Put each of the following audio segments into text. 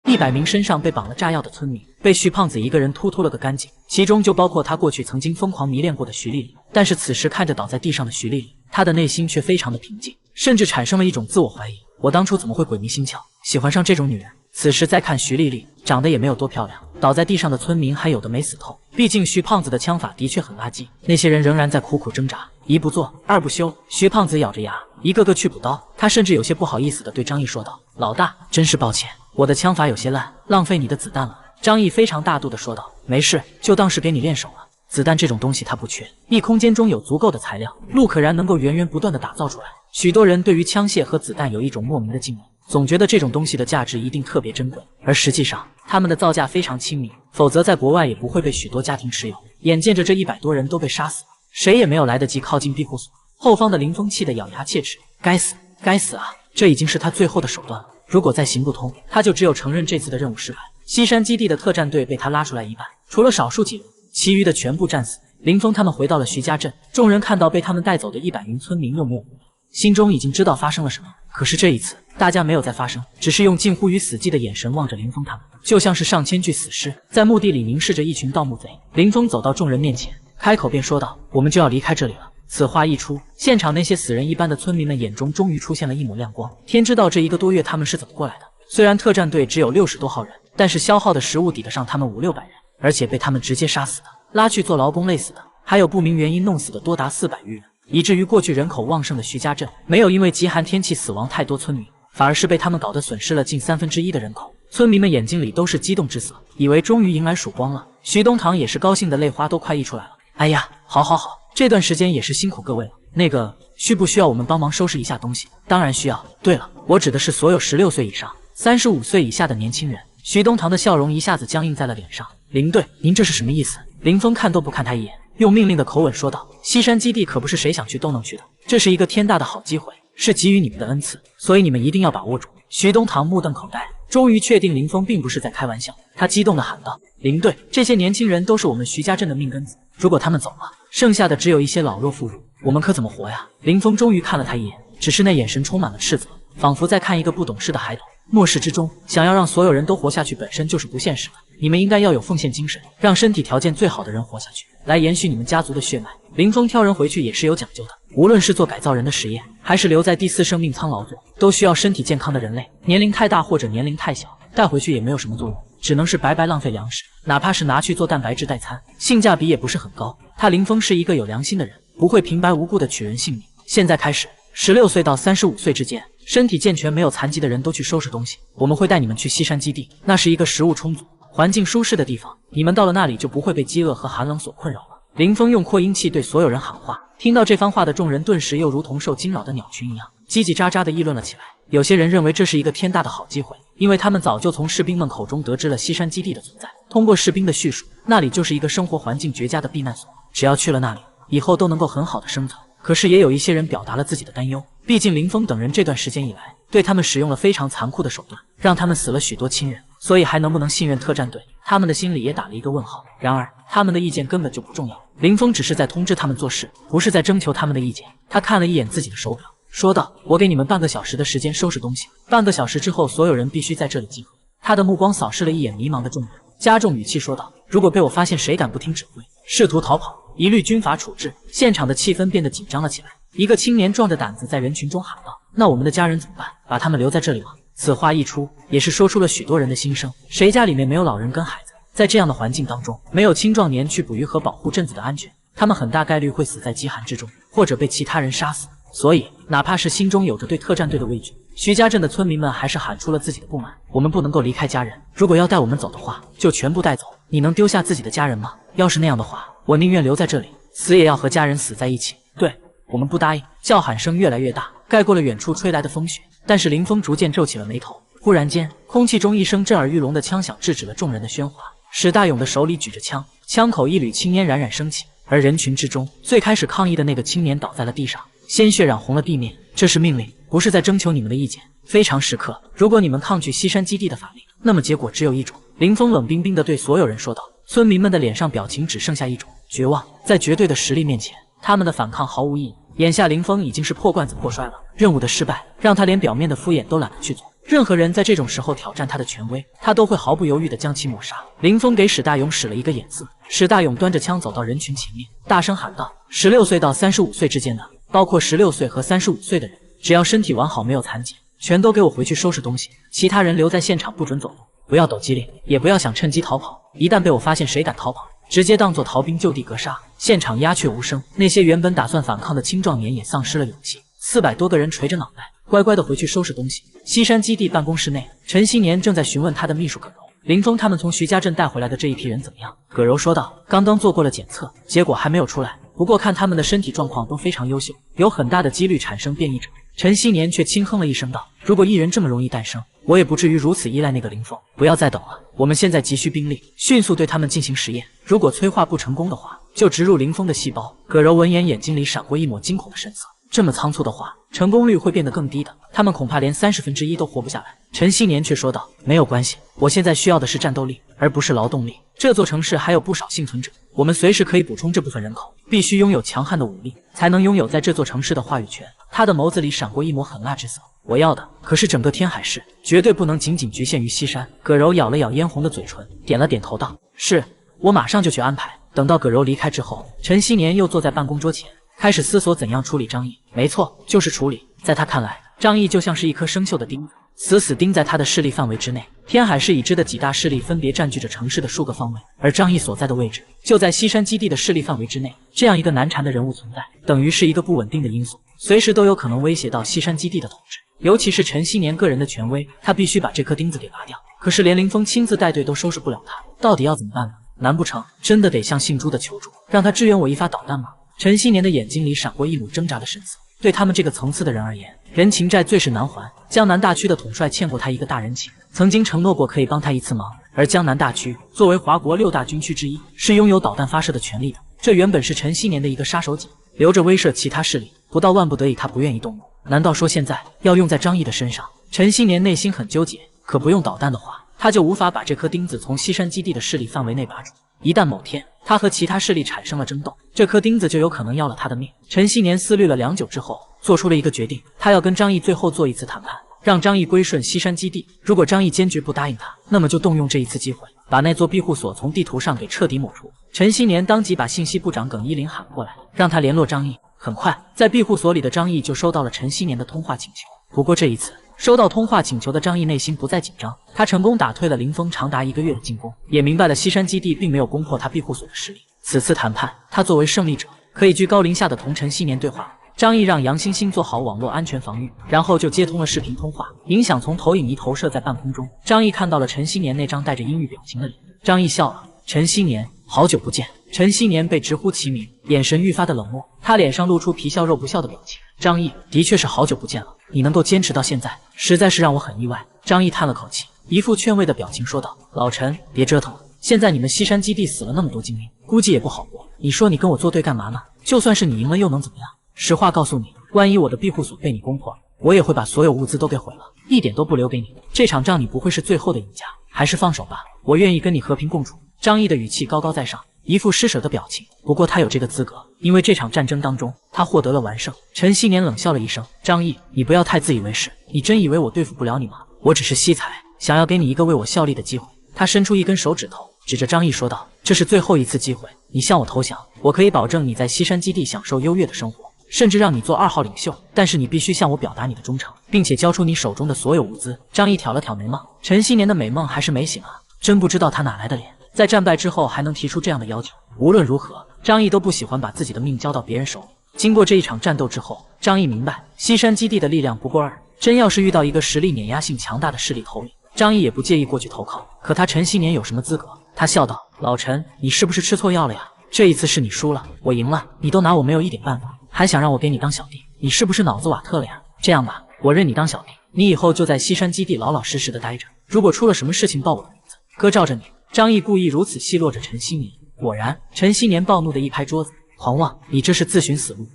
100名身上被绑了炸药的村民被徐胖子一个人突突了个干净，其中就包括他过去曾经疯狂迷恋过的徐丽丽。但是此时看着倒在地上的徐丽丽，他的内心却非常的平静，甚至产生了一种自我怀疑：我当初怎么会鬼迷心窍，喜欢上这种女人？此时再看徐丽丽，长得也没有多漂亮，倒在地上的村民还有的没死透。毕竟徐胖子的枪法的确很垃圾，那些人仍然在苦苦挣扎，一不做二不休。徐胖子咬着牙，一个个去补刀。他甚至有些不好意思地对张毅说道：“老大，真是抱歉，我的枪法有些烂，浪费你的子弹了。”张毅非常大度地说道：“没事，就当是给你练手了。子弹这种东西它不缺，异空间中有足够的材料，陆可然能够源源不断地打造出来。”许多人对于枪械和子弹有一种莫名的敬畏，总觉得这种东西的价值一定特别珍贵，而实际上他们的造价非常亲民，否则在国外也不会被许多家庭持有。眼见着这100多人都被杀死了，谁也没有来得及靠近庇护所。后方的林峰气得咬牙切齿，该死，该死啊！这已经是他最后的手段了，如果再行不通，他就只有承认这次的任务失败。西山基地的特战队被他拉出来一半，除了少数几人，其余的全部战死。林峰他们回到了徐家镇，众人看到被他们带走的100名村民又没有，心中已经知道发生了什么。可是这一次大家没有再发声，只是用近乎于死寂的眼神望着林峰他们，就像是上千具死尸在墓地里凝视着一群盗墓贼。林峰走到众人面前，开口便说道：“我们就要离开这里了。”此话一出，现场那些死人一般的村民们眼中终于出现了一抹亮光。天知道这1个多月他们是怎么过来的。虽然特战队只有60多号人，但是消耗的食物抵得上他们500-600人，而且被他们直接杀死的，拉去做劳工累死的，还有不明原因弄死的多达400余人，以至于过去人口旺盛的徐家镇没有因为极寒天气死亡太多村民，反而是被他们搞得损失了近1/3的人口。村民们眼睛里都是激动之色，以为终于迎来曙光了。徐东堂也是高兴的泪花都快溢出来了。哎呀，好，这段时间也是辛苦各位了。那个，需不需要我们帮忙收拾一下东西？当然需要。对了，我指的是所有16岁以上、35岁以下的年轻人。徐东堂的笑容一下子僵硬在了脸上。林队，您这是什么意思？林峰看都不看他一眼，用命令的口吻说道：“西山基地可不是谁想去都能去的，这是一个天大的好机会，是给予你们的恩赐，所以你们一定要把握住。”徐东堂目瞪口呆，终于确定林峰并不是在开玩笑，他激动地喊道：“林队，这些年轻人都是我们徐家镇的命根子，如果他们走了，剩下的只有一些老弱妇孺，我们可怎么活呀？”林峰终于看了他一眼，只是那眼神充满了斥责，仿佛在看一个不懂事的孩童。末世之中，想要让所有人都活下去本身就是不现实的，你们应该要有奉献精神，让身体条件最好的人活下去，来延续你们家族的血脉。林峰挑人回去也是有讲究的，无论是做改造人的实验，还是留在第4生命舱劳作，都需要身体健康的人类，年龄太大或者年龄太小，带回去也没有什么作用，只能是白白浪费粮食，哪怕是拿去做蛋白质代餐，性价比也不是很高。他林峰是一个有良心的人，不会平白无故的取人性命。现在开始，16岁到35岁之间，身体健全没有残疾的人都去收拾东西，我们会带你们去西山基地，那是一个食物充足、环境舒适的地方，你们到了那里就不会被饥饿和寒冷所困扰了。林峰用扩音器对所有人喊话，听到这番话的众人顿时又如同受惊扰的鸟群一样，叽叽喳喳地议论了起来。有些人认为这是一个天大的好机会，因为他们早就从士兵们口中得知了西山基地的存在，通过士兵的叙述，那里就是一个生活环境绝佳的避难所，只要去了那里，以后都能够很好的生存。可是也有一些人表达了自己的担忧，毕竟林峰等人这段时间以来对他们使用了非常残酷的手段，让他们死了许多亲人，所以还能不能信任特战队，他们的心里也打了一个问号。然而他们的意见根本就不重要，林峰只是在通知他们做事，不是在征求他们的意见。他看了一眼自己的手表，说道：“我给你们半个小时的时间收拾东西，半个小时之后所有人必须在这里集合。”他的目光扫视了一眼迷茫的众人，加重语气说道：“如果被我发现谁敢不听指挥，试图逃跑，一律军法处置。”现场的气氛变得紧张了起来。一个青年壮着胆子在人群中喊道：“那我们的家人怎么办？把他们留在这里吗？”此话一出，也是说出了许多人的心声。谁家里面没有老人跟孩子？在这样的环境当中，没有青壮年去捕鱼和保护镇子的安全，他们很大概率会死在饥寒之中，或者被其他人杀死。所以哪怕是心中有着对特战队的畏惧，徐家镇的村民们还是喊出了自己的不满。我们不能够离开家人，如果要带我们走的话，就全部带走。你能丢下自己的家人吗？要是那样的话，我宁愿留在这里，死也要和家人死在一起。对，我们不答应。叫喊声越来越大，盖过了远处吹来的风雪。但是林峰逐渐皱起了眉头。忽然间，空气中一声震耳欲聋的枪响制止了众人的喧哗。史大勇的手里举着枪，枪口一缕青烟冉冉升起，而人群之中最开始抗议的那个青年倒在了地上，鲜血染红了地面。这是命令，不是在征求你们的意见。非常时刻，如果你们抗拒西山基地的法令，那么结果只有一种。林峰冷冰冰地对所有人说道。村民们的脸上表情只剩下一种绝望，在绝对的实力面前，他们的反抗毫无意义。眼下林峰已经是破罐子破摔了，任务的失败让他连表面的敷衍都懒得去做，任何人在这种时候挑战他的权威，他都会毫不犹豫地将其抹杀。林峰给史大勇使了一个眼色，史大勇端着枪走到人群前面，大声喊道：“16岁到35岁之间的，包括16岁和35岁的人，只要身体完好没有残疾，全都给我回去收拾东西，其他人留在现场不准走动，不要抖机灵，也不要想趁机逃跑。一旦被我发现谁敢逃跑，直接当作逃兵就地格杀。”现场鸦雀无声，那些原本打算反抗的青壮年也丧失了勇气。400多个人垂着脑袋，乖乖地回去收拾东西。西山基地办公室内，陈希年正在询问他的秘书葛柔，林峰他们从徐家镇带回来的这一批人怎么样？葛柔说道：“刚刚做过了检测，结果还没有出来。不过看他们的身体状况都非常优秀，有很大的几率产生变异者。”陈希年却轻哼了一声道：“如果异人这么容易诞生，我也不至于如此依赖那个林峰。不要再等了，我们现在急需兵力，迅速对他们进行实验。如果催化不成功的话，就植入林峰的细胞。”葛柔闻言，眼睛里闪过一抹惊恐的神色。这么仓促的话，成功率会变得更低的，他们恐怕连1/30都活不下来。陈希年却说道：“没有关系，我现在需要的是战斗力，而不是劳动力。这座城市还有不少幸存者，我们随时可以补充这部分人口。必须拥有强悍的武力，才能拥有在这座城市的话语权。”他的眸子里闪过一抹狠辣之色。我要的可是整个天海市，绝对不能仅仅局限于西山。葛柔咬了咬嫣红的嘴唇，点了点头道：“是，我马上就去安排。”等到葛柔离开之后，陈希年又坐在办公桌前，开始思索怎样处理张毅。没错，就是处理。在他看来，张毅就像是一颗生锈的钉子，死死钉在他的势力范围之内。天海市已知的几大势力分别占据着城市的数个方位，而张毅所在的位置就在西山基地的势力范围之内。这样一个难缠的人物存在，等于是一个不稳定的因素，随时都有可能威胁到西山基地的统治。尤其是陈希年个人的权威，他必须把这颗钉子给拔掉。可是连林峰亲自带队都收拾不了他，到底要怎么办呢？难不成真的得向姓朱的求助，让他支援我一发导弹吗？陈希年的眼睛里闪过一抹挣扎的神色。对他们这个层次的人而言，人情债最是难还。江南大区的统帅欠过他一个大人情，曾经承诺过可以帮他一次忙。而江南大区作为华国6大军区之一，是拥有导弹发射的权利的。这原本是陈希年的一个杀手锏，留着威慑其他势力，不到万不得已他不愿意动怒。难道说现在要用在张毅的身上？陈希年内心很纠结，可不用导弹的话，他就无法把这颗钉子从西山基地的势力范围内拔出。一旦某天他和其他势力产生了争斗，这颗钉子就有可能要了他的命。陈希年思虑了良久之后，做出了一个决定，他要跟张毅最后做一次谈判，让张毅归顺西山基地。如果张毅坚决不答应他，那么就动用这一次机会，把那座庇护所从地图上给彻底抹除。陈希年当即把信息部长耿依林喊过来，让他联络张毅。很快，在庇护所里的张毅就收到了陈希年的通话请求。不过这一次收到通话请求的张毅内心不再紧张，他成功打退了林峰长达1个月的进攻，也明白了西山基地并没有攻破他庇护所的实力。此次谈判，他作为胜利者，可以居高临下的同陈希年对话。张毅让杨星星做好网络安全防御，然后就接通了视频通话，影响从投影仪投射在半空中。张毅看到了陈希年那张带着阴郁表情的脸，张毅笑了：“陈希年，好久不见。”陈希年被直呼其名，眼神愈发的冷漠，他脸上露出皮笑肉不笑的表情。张毅，的确是好久不见了，你能够坚持到现在，实在是让我很意外。张毅叹了口气，一副劝慰的表情说道：“老陈，别折腾了，现在你们西山基地死了那么多精英，估计也不好过。你说你跟我作对干嘛呢？就算是你赢了又能怎么样？实话告诉你，万一我的庇护所被你攻破了，我也会把所有物资都给毁了，一点都不留给你。这场仗你不会是最后的赢家，还是放手吧，我愿意跟你和平共处。”张毅的语气高高在上，一副施舍的表情。不过他有这个资格，因为这场战争当中他获得了完胜。陈希年冷笑了一声：“张毅，你不要太自以为是，你真以为我对付不了你吗？我只是惜才，想要给你一个为我效力的机会。”他伸出一根手指头，指着张毅说道：“这是最后一次机会，你向我投降，我可以保证你在西山基地享受优越的生活，甚至让你做2号领袖。但是你必须向我表达你的忠诚，并且交出你手中的所有物资。”张毅挑了挑眉毛，陈希年的美梦还是没醒啊，真不知道他哪来的脸，在战败之后还能提出这样的要求。无论如何，张毅都不喜欢把自己的命交到别人手里。经过这一场战斗之后，张毅明白西山基地的力量不过2，真要是遇到一个实力碾压性强大的势力头领，张毅也不介意过去投靠。可他陈希年有什么资格？他笑道：“老陈，你是不是吃错药了呀？这一次是你输了，我赢了，你都拿我没有一点办法，还想让我给你当小弟，你是不是脑子瓦特了呀？这样吧，我认你当小弟，你以后就在西山基地老老实实的待着，如果出了什么事情报我的名字，哥罩着你。”张毅故意如此奚落着陈希年。果然，陈希年暴怒的一拍桌子：“狂妄，你这是自寻死路，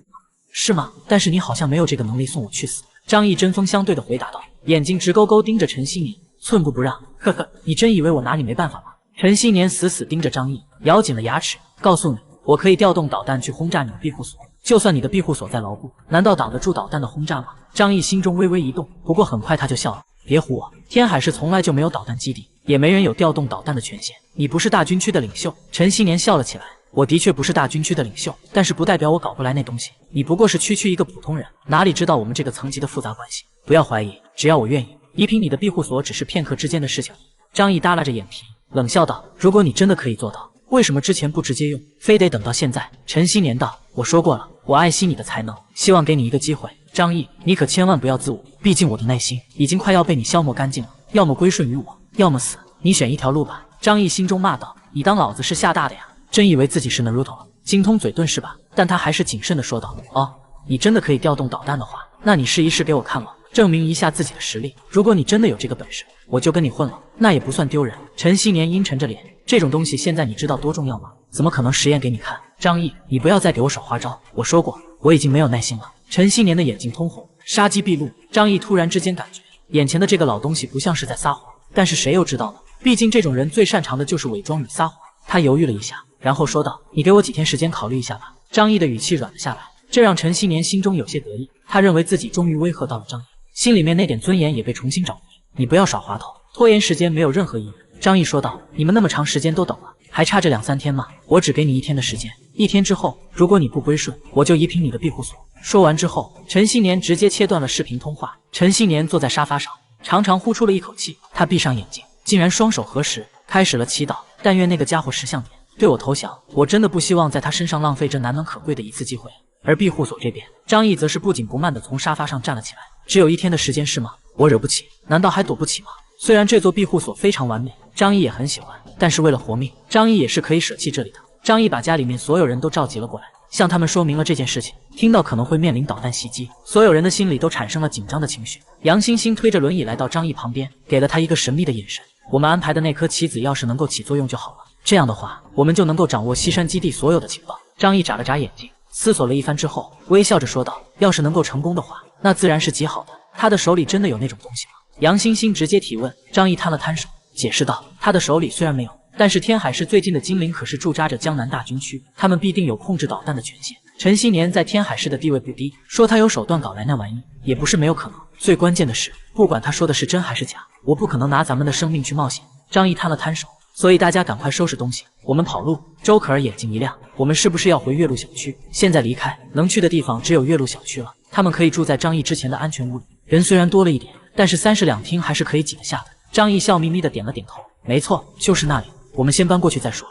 是吗？但是你好像没有这个能力送我去死。”张毅针锋相对的回答道，眼睛直勾勾盯着陈希年，寸步不让。“呵呵，你真以为我拿你没办法吗？”陈希年死死盯着张毅，咬紧了牙齿：“告诉你，我可以调动导弹去轰炸你的庇护所，就算你的庇护所再牢固，难道挡得住导弹的轰炸吗？”张毅心中微微一动，不过很快他就笑了：“别唬我，天海市从来就没有导弹基地，也没人有调动导弹的权限。你不是大军区的领袖？陈希年笑了起来。我的确不是大军区的领袖，但是不代表我搞不来那东西。你不过是区区一个普通人，哪里知道我们这个层级的复杂关系？不要怀疑，只要我愿意，移平你的庇护所只是片刻之间的事情。张毅耷拉着眼皮，冷笑道：“如果你真的可以做到，为什么之前不直接用，非得等到现在？”陈希年道：“我说过了，我爱惜你的才能，希望给你一个机会。张毅，你可千万不要自误，毕竟我的内心已经快要被你消磨干净了，要么归顺于我，要么死，你选一条路吧。”张毅心中骂道：“你当老子是吓大的呀？真以为自己是 Naruto 了，精通嘴遁是吧？”但他还是谨慎地说道：“哦，你真的可以调动导弹的话，那你试一试给我看了，证明一下自己的实力。如果你真的有这个本事，我就跟你混了，那也不算丢人。”陈希年阴沉着脸，这种东西现在你知道多重要吗？怎么可能实验给你看？张毅，你不要再给我耍花招，我说过，我已经没有耐心了。陈希年的眼睛通红，杀机毕露。张毅突然之间感觉眼前的这个老东西不像是在撒谎，但是谁又知道呢？毕竟这种人最擅长的就是伪装与撒谎。他犹豫了一下，然后说道：“你给我几天时间考虑一下吧。”张毅的语气软了下来，这让陈希年心中有些得意。他认为自己终于威吓到了张毅，心里面那点尊严也被重新找回。你不要耍滑头，拖延时间没有任何意义。张毅说道：“你们那么长时间都等了，还差这2-3天吗？我只给你1天的时间，1天之后，如果你不归顺，我就移平你的庇护所。”说完之后，陈希年直接切断了视频通话。陈希年坐在沙发上，长长呼出了一口气，他闭上眼睛，竟然双手合十，开始了祈祷。但愿那个家伙识相点，对我投降。我真的不希望在他身上浪费这难能可贵的一次机会。而庇护所这边，张毅则是不紧不慢地从沙发上站了起来。只有1天的时间是吗？我惹不起，难道还躲不起吗？虽然这座庇护所非常完美，张毅也很喜欢，但是为了活命，张毅也是可以舍弃这里的。张毅把家里面所有人都召集了过来，向他们说明了这件事情。听到可能会面临导弹袭击，所有人的心里都产生了紧张的情绪。杨星星推着轮椅来到张毅旁边，给了他一个神秘的眼神。我们安排的那颗棋子要是能够起作用就好了，这样的话，我们就能够掌握西山基地所有的情报。张毅眨了眨眼睛，思索了一番之后，微笑着说道：“要是能够成功的话，那自然是极好的。他的手里真的有那种东西吗？”杨星星直接提问。张毅摊了摊手，解释道：“他的手里虽然没有，但是天海市最近的精灵可是驻扎着江南大军区，他们必定有控制导弹的权限。陈希年在天海市的地位不低，说他有手段搞来那玩意，也不是没有可能。最关键的是，不管他说的是真还是假，我不可能拿咱们的生命去冒险。”张毅摊了摊手，所以大家赶快收拾东西，我们跑路。周可儿眼睛一亮，我们是不是要回岳麓小区？现在离开，能去的地方只有岳麓小区了。他们可以住在张毅之前的安全屋里，人虽然多了一点，但是30两厅还是可以挤得下的。张毅笑眯眯的点了点头，没错，就是那里，我们先搬过去再说。